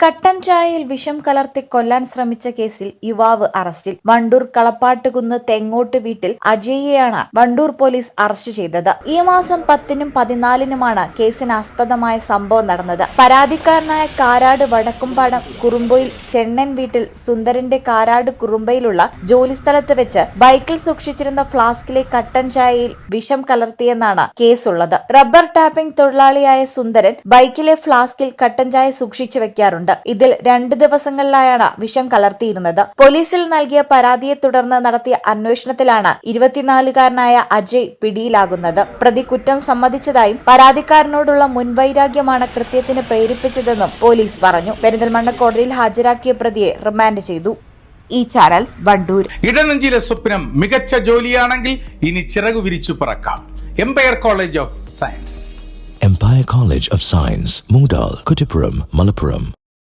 കട്ടൻ ചായയിൽ വിഷം കലർത്തി കൊല്ലാൻ ശ്രമിച്ച കേസിൽ യുവാവ് അറസ്റ്റിൽ. വണ്ടൂർ കളപ്പാട്ടുകുന്ന് തെങ്ങോട്ട് വീട്ടിൽ അജയ്യെയാണ് വണ്ടൂർ പോലീസ് അറസ്റ്റ് ചെയ്തത്. ഈ മാസം 10-നും 14-നുമാണ് കേസിനാസ്പദമായ സംഭവം നടന്നത്. പരാതിക്കാരനായ കാരാട് വടക്കുംപാടം കുറുമ്പയിൽ ചെണ്ണൻ വീട്ടിൽ സുന്ദരന്റെ കാരാട് കുറുമ്പയിലുള്ള ജോലിസ്ഥലത്ത് വെച്ച് ബൈക്കിൽ സൂക്ഷിച്ചിരുന്ന ഫ്ലാസ്കിലെ കട്ടൻ ചായയിൽ വിഷം കലർത്തിയെന്നാണ് കേസുള്ളത്. റബ്ബർ ടാപ്പിംഗ് തൊഴിലാളിയായ സുന്ദരൻ ബൈക്കിലെ ഫ്ലാസ്കിൽ കട്ടൻ ചായ സൂക്ഷിച്ചു വെക്കാറുണ്ട്. ഇതിൽ 2 ദിവസങ്ങളിലായാണ് വിഷം കലർത്തിയിരുന്നത്. പോലീസിൽ നൽകിയ പരാതിയെ തുടർന്ന് നടത്തിയ അന്വേഷണത്തിലാണ് 24-കാരനായ അജയ് പിടിയിലാകുന്നത്. പ്രതി കുറ്റം സമ്മതിച്ചതായും പരാതിക്കാരനോടുള്ള മുൻവൈരാഗ്യമാണ് കൃത്യത്തിന് പ്രേരിപ്പിച്ചതെന്നും പോലീസ് പറഞ്ഞു. പെരിന്തൽമണ്ണ കോടതിയിൽ ഹാജരാക്കിയ പ്രതിയെ റിമാൻഡ് ചെയ്തു. ഈ ചാനൽ വണ്ടൂർ. ഇടനെഞ്ചിലെ സ്വപ്നം മികച്ച ജോലിയാണെങ്കിൽ ഇനി ചിറകു വിരിച്ചു പറക്കാം. Empire College of Science. Empire College of Science, Moondal, Kuttipuram, Malappuram.